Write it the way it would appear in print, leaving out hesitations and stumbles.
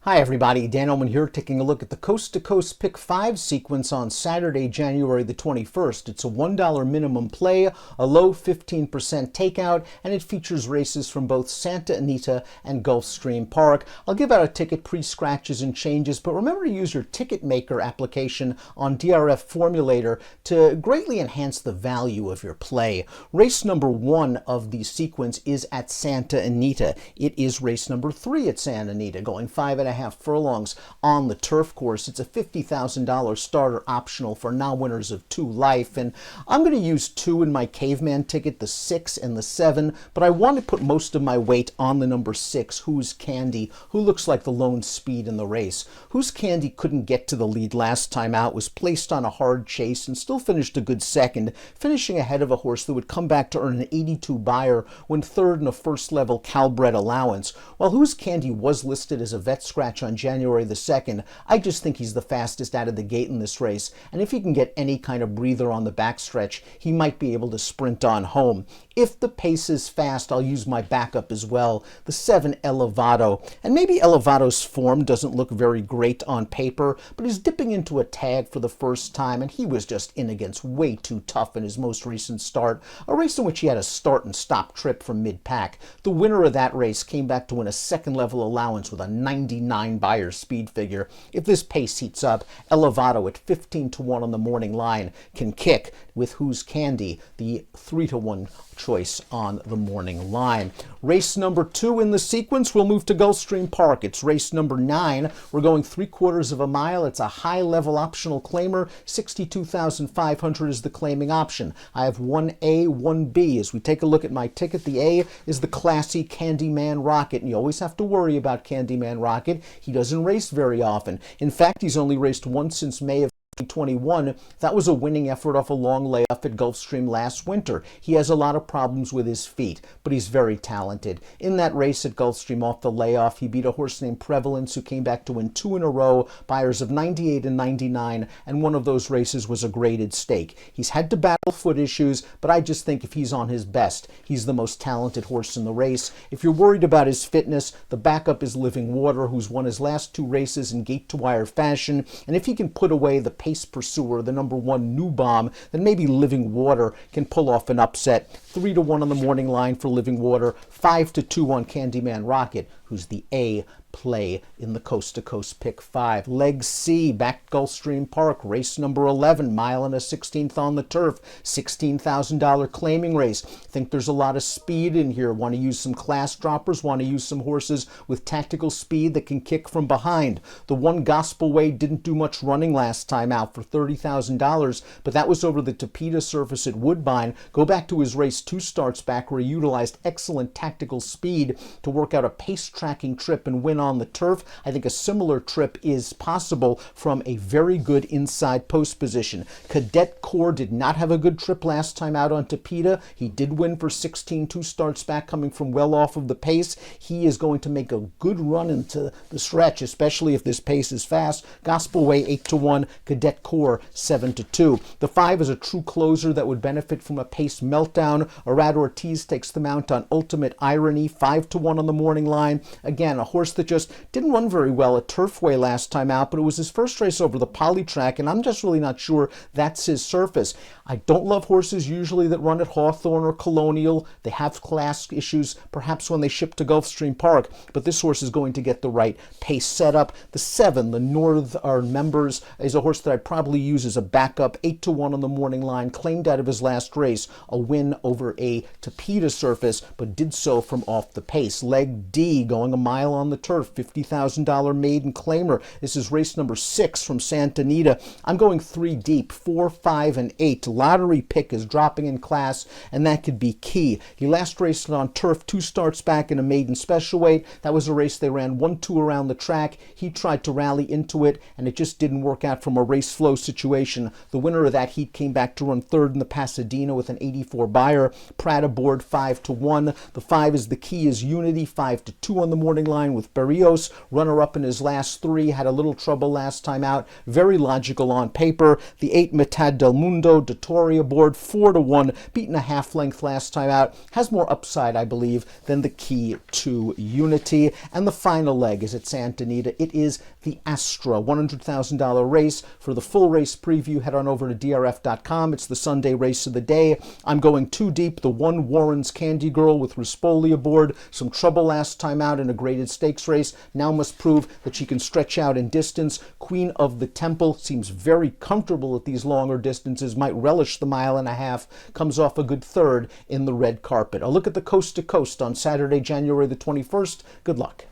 Hi everybody, Dan Illman here, taking a look at the Coast to Coast Pick 5 sequence on Saturday, January the 21st. It's a $1 minimum play, a low 15% takeout, and it features races from both Santa Anita and Gulfstream Park. I'll give out a ticket pre-scratches and changes, but remember to use your ticket maker application on DRF Formulator to greatly enhance the value of your play. Race number 1 of the sequence is at Santa Anita. It is race number 3 at Santa Anita, going 5.5 furlongs on the turf course. It's a $50,000 starter optional for non-winners of 2 life, and I'm going to use 2 in my caveman ticket, the 6 and the 7, but I want to put most of my weight on the number 6, Who's Candy, who looks like the lone speed in the race. Who's Candy couldn't get to the lead last time out, was placed on a hard chase, and still finished a good second, finishing ahead of a horse that would come back to earn an 82 buyer when third in a first-level Calbred allowance. While Who's Candy was listed as a vet scratch on January the 2nd, I just think he's the fastest out of the gate in this race, and if he can get any kind of breather on the backstretch, he might be able to sprint on home. If the pace is fast, I'll use my backup as well, the 7 Elevado. And maybe Elevado's form doesn't look very great on paper, but he's dipping into a tag for the first time, and he was just in against way too tough in his most recent start, a race in which he had a start and stop trip from mid-pack. The winner of that race came back to win a second-level allowance with a 99 buyer speed figure. If this pace heats up, Elevado at 15-1 on the morning line can kick with Who's Candy, the 3-1 choice on the morning line. Race number 2 in the sequence, we'll move to Gulfstream Park. It's race number 9. We're going 3/4 of a mile. It's a high-level optional claimer. 62,500 is the claiming option. I have 1A, 1B. As we take a look at my ticket, the A is the classy Candyman Rocket, and you always have to worry about Candyman Rocket. He doesn't race very often. In fact, he's only raced once since May of 2021. That was a winning effort off a long layoff at Gulfstream last winter. He has a lot of problems with his feet, but he's very talented. In that race at Gulfstream off the layoff, he beat a horse named Prevalence, who came back to win 2 in a row, buyers of 98 and 99, and one of those races was a graded stake. He's had to battle foot issues, but I just think if he's on his best, he's the most talented horse in the race. If you're worried about his fitness, the backup is Living Water, who's won his last 2 races in gate-to-wire fashion, and if he can put away the pace pursuer, the number 1 New Bomb, then maybe Living Water can pull off an upset. 3-1 on the morning line for Living Water, 5-2 on Candyman Rocket, who's the A play in the Coast to Coast Pick 5. Leg C, back Gulfstream Park, race number 11, mile and a 16th on the turf, $16,000 claiming race. Think there's a lot of speed in here. Want to use some class droppers, want to use some horses with tactical speed that can kick from behind. The 1 Gospel Way didn't do much running last time out for $30,000, but that was over the Tapeta surface at Woodbine. Go back to his race 2 starts back where he utilized excellent tactical speed to work out a pace tracking trip and win on the turf. I think a similar trip is possible from a very good inside post position. Cadet Corps did not have a good trip last time out on Tapeta. He did win for 16 2 starts back, coming from well off of the pace. He is going to make a good run into the stretch, especially if this pace is fast. Gospel Way 8-1, Cadet Corps 7-2. The 5 is a true closer that would benefit from a pace meltdown. Arad Ortiz takes the mount on Ultimate Irony, 5-1 on the morning line. Again, a horse that just didn't run very well at Turfway last time out, but it was his first race over the poly track, and I'm just really not sure that's his surface. I don't love horses usually that run at Hawthorne or Colonial. They have class issues perhaps when they ship to Gulfstream Park, but this horse is going to get the right pace setup. The 7, the Northern Members, is a horse that I'd probably use as a backup, 8-1 on the morning line, claimed out of his last race a win over a Tapeta surface, but did so from off the pace. Leg D, going a mile on the turf, $50,000 maiden claimer. This is race number 6 from Santa Anita. I'm going 3 deep, 4, 5, and 8. Lottery Pick is dropping in class, and that could be key. He last raced on turf 2 starts back in a maiden special weight. That was a race they ran 1-2 around the track. He tried to rally into it, and it just didn't work out from a race flow situation. The winner of that heat came back to run 3rd in the Pasadena with an 84 buyer. Pratt aboard 5-1. The 5 is the Key is Unity, 5-2 on the morning line with Berrios, runner-up in his last 3, had a little trouble last time out. Very logical on paper. The 8 Mitad del Mundo, Dottori aboard, 4-1, beaten a half length last time out. Has more upside, I believe, than the Key to Unity. And the final leg is at Santa Anita. It is the Astra, $100,000 race. For the full race preview, head on over to DRF.com. It's the Sunday race of the day. I'm going 2 deep. The 1 Warren's Candy Girl with Rispoli aboard. Some trouble last time out in a graded stakes race. Now must prove that she can stretch out in distance. Queen of the Temple seems very comfortable at these longer distances. Might relish the 1.5 miles. Comes off a good 3rd in the red carpet. A look at the coast to coast on Saturday, January the 21st. Good luck.